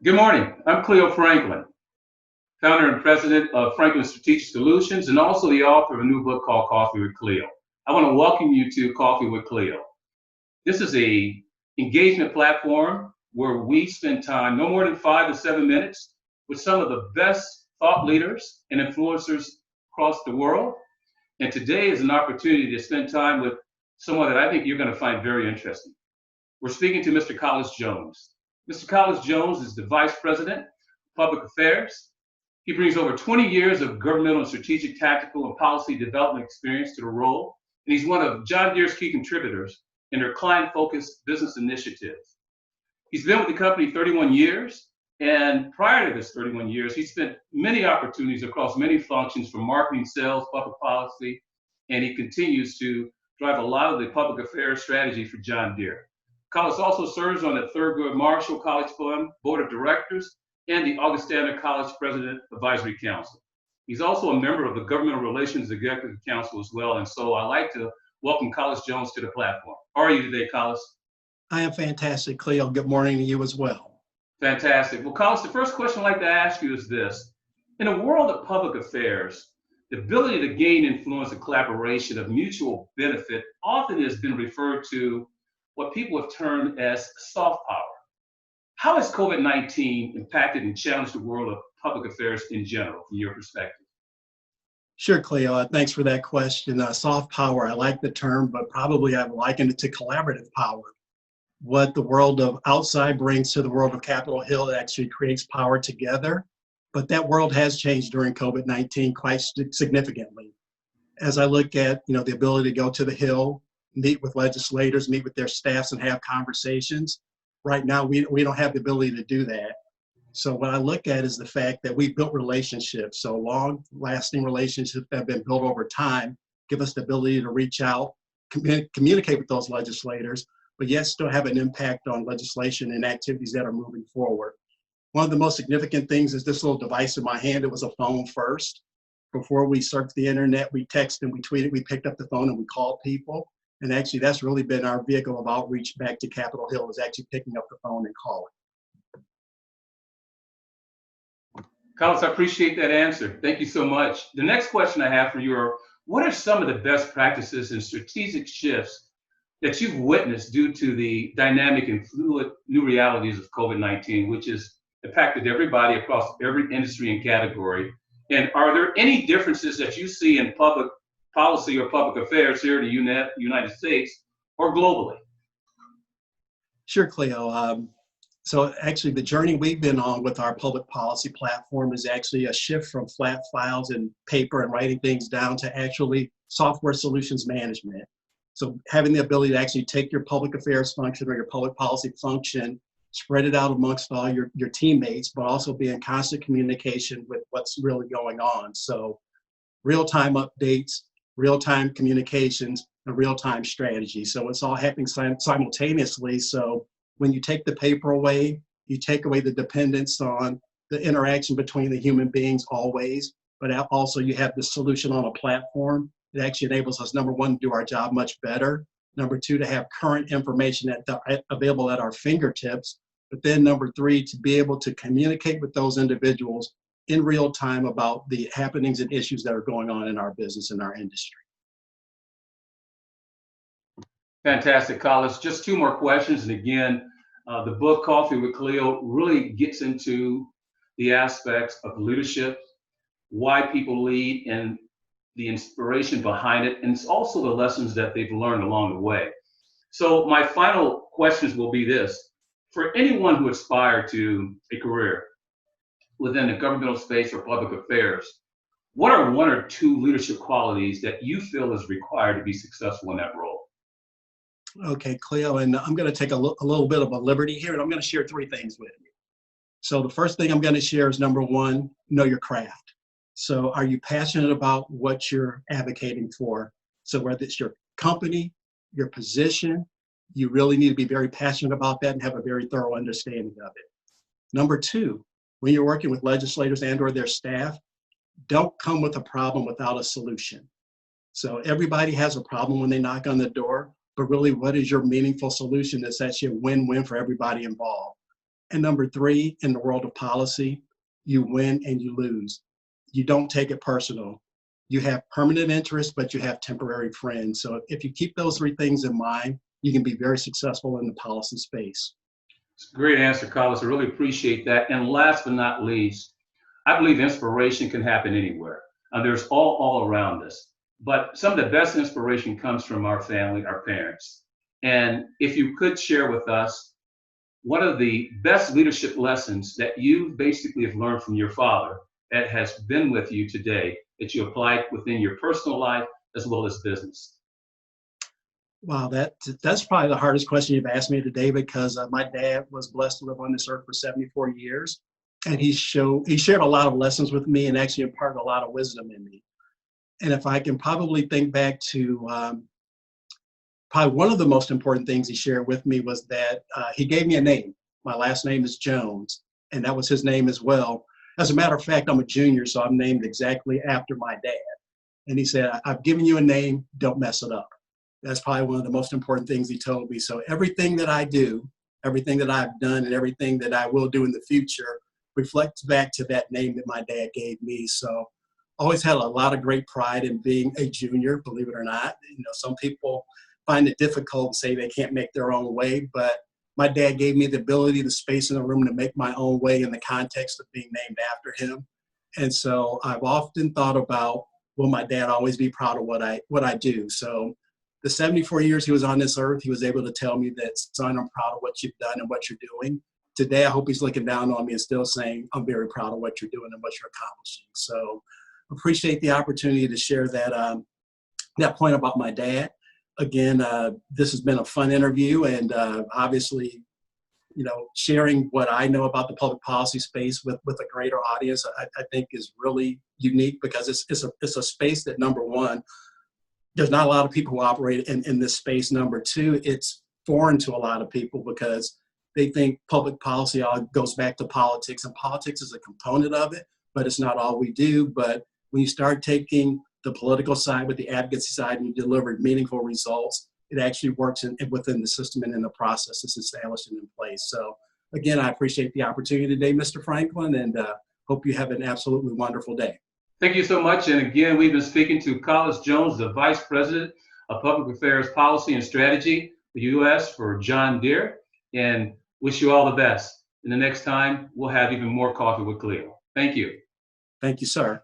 Good morning. I'm Cleo Franklin, founder and president of Franklin Strategic Solutions, and also the author of a new book called Coffee with Cleo. I want to welcome you to Coffee with Cleo. This is a engagement platform where we spend time, no more than 5 to 7 minutes, with some of the best thought leaders and influencers across the world. And today is an opportunity to spend time with someone that I think you're going to find very interesting. We're speaking to Mr. Collis Jones. Mr. Collis Jones is the Vice President of Public Affairs. He brings over 20 years of governmental and strategic, tactical, and policy development experience to the role, and he's one of John Deere's key contributors in their client-focused business initiatives. He's been with the company 31 years, and prior to this 31 years, he spent many opportunities across many functions from marketing, sales, public policy, and he continues to drive a lot of the public affairs strategy for John Deere. Collis also serves on the Thurgood Marshall College Fund Board of Directors and the Augustana College President Advisory Council. He's also a member of the Government Relations Executive Council as well, and so I'd like to welcome Collis Jones to the platform. How are you today, Collis? I am fantastic, Cleo. Good morning to you as well. Fantastic. Well, Collis, the first question I'd like to ask you is this. In a world of public affairs, the ability to gain influence and collaboration of mutual benefit often has been referred to what people have termed as soft power. How has COVID-19 impacted and challenged the world of public affairs in general, from your perspective? Sure, Cleo. Thanks for that question. Soft power, I like the term, but probably I've likened it to collaborative power. What the world of outside brings to the world of Capitol Hill, it actually creates power together. But that world has changed during COVID-19 quite significantly. As I look at, the ability to go to the Hill, meet with legislators, meet with their staffs, and have conversations. Right now, we don't have the ability to do that. So what I look at is the fact that we've built relationships. So long-lasting relationships that have been built over time give us the ability to reach out, communicate with those legislators, but yet still have an impact on legislation and activities that are moving forward. One of the most significant things is this little device in my hand. It was a phone first. Before we surfed the internet, we texted and we tweeted, we picked up the phone and we called people. And actually, that's really been our vehicle of outreach back to Capitol Hill, is actually picking up the phone and calling. Collis, I appreciate that answer. Thank you so much. The next question I have for you are, what are some of the best practices and strategic shifts that you've witnessed due to the dynamic and fluid new realities of COVID-19, which has impacted everybody across every industry and category? And are there any differences that you see in public policy or public affairs here in the United States or globally? Sure, Cleo. So actually the journey we've been on with our public policy platform is actually a shift from flat files and paper and writing things down to actually software solutions management. So having the ability to actually take your public affairs function or your public policy function, spread it out amongst all your teammates, but also be in constant communication with what's really going on. So real-time updates, real-time communications, and real-time strategy. So it's all happening simultaneously. So when you take the paper away, you take away the dependence on the interaction between the human beings always, but also you have the solution on a platform. It actually enables us, number one, to do our job much better. Number two, to have current information available at our fingertips. But then number three, to be able to communicate with those individuals in real time about the happenings and issues that are going on in our business and our industry. Fantastic, Collis. Just two more questions. And again, the book Coffee with Cleo really gets into the aspects of leadership, why people lead, and the inspiration behind it. And it's also the lessons that they've learned along the way. So my final questions will be this. For anyone who aspires to a career within the governmental space or public affairs, what are one or two leadership qualities that you feel is required to be successful in that role? Okay, Cleo, and I'm going to take a little bit of a liberty here, and I'm going to share three things with you. So the first thing I'm going to share is, number one, know your craft. So are you passionate about what you're advocating for? So whether it's your company, your position, you really need to be very passionate about that and have a very thorough understanding of it. Number two, when you're working with legislators and or their staff, don't come with a problem without a solution. So everybody has a problem when they knock on the door, but really what is your meaningful solution that's actually a win-win for everybody involved? And number three, in the world of policy, you win and you lose. You don't take it personal. You have permanent interests, but you have temporary friends. So if you keep those three things in mind, you can be very successful in the policy space. It's a great answer, Collis. I really appreciate that. And last but not least, I believe inspiration can happen anywhere. There's all around us. But some of the best inspiration comes from our family, our parents. And if you could share with us one of the best leadership lessons that you basically have learned from your father that has been with you today, that you applied within your personal life as well as business. Wow, that's probably the hardest question you've asked me today, because my dad was blessed to live on this earth for 74 years, and he shared a lot of lessons with me and actually imparted a lot of wisdom in me. And if I can probably think back to probably one of the most important things he shared with me was that he gave me a name. My last name is Jones, and that was his name as well. As a matter of fact, I'm a junior, so I'm named exactly after my dad. And he said, I've given you a name, don't mess it up. That's probably one of the most important things he told me. So everything that I do, everything that I've done, and everything that I will do in the future reflects back to that name that my dad gave me. So always had a lot of great pride in being a junior, believe it or not. You know, some people find it difficult to say they can't make their own way, but my dad gave me the ability, the space in the room to make my own way in the context of being named after him. And so I've often thought about, will my dad always be proud of what I do? So the 74 years he was on this earth, he was able to tell me that, son, I'm proud of what you've done and what you're doing. Today, I hope he's looking down on me and still saying, I'm very proud of what you're doing and what you're accomplishing. So appreciate the opportunity to share that point about my dad. Again, this has been a fun interview, and obviously, you know, sharing what I know about the public policy space with a greater audience, I think is really unique, because it's a space that, number one, there's not a lot of people who operate in this space. Number two, it's foreign to a lot of people because they think public policy all goes back to politics, and politics is a component of it, but it's not all we do. But when you start taking the political side with the advocacy side and you deliver meaningful results, it actually works within the system and in the process that's established and in place. So again, I appreciate the opportunity today, Mr. Franklin, and hope you have an absolutely wonderful day. Thank you so much. And again, we've been speaking to Collis Jones, the Vice President of Public Affairs Policy and Strategy, the U.S. for John Deere, and wish you all the best. And the next time, we'll have even more Coffee with Cleo. Thank you. Thank you, sir.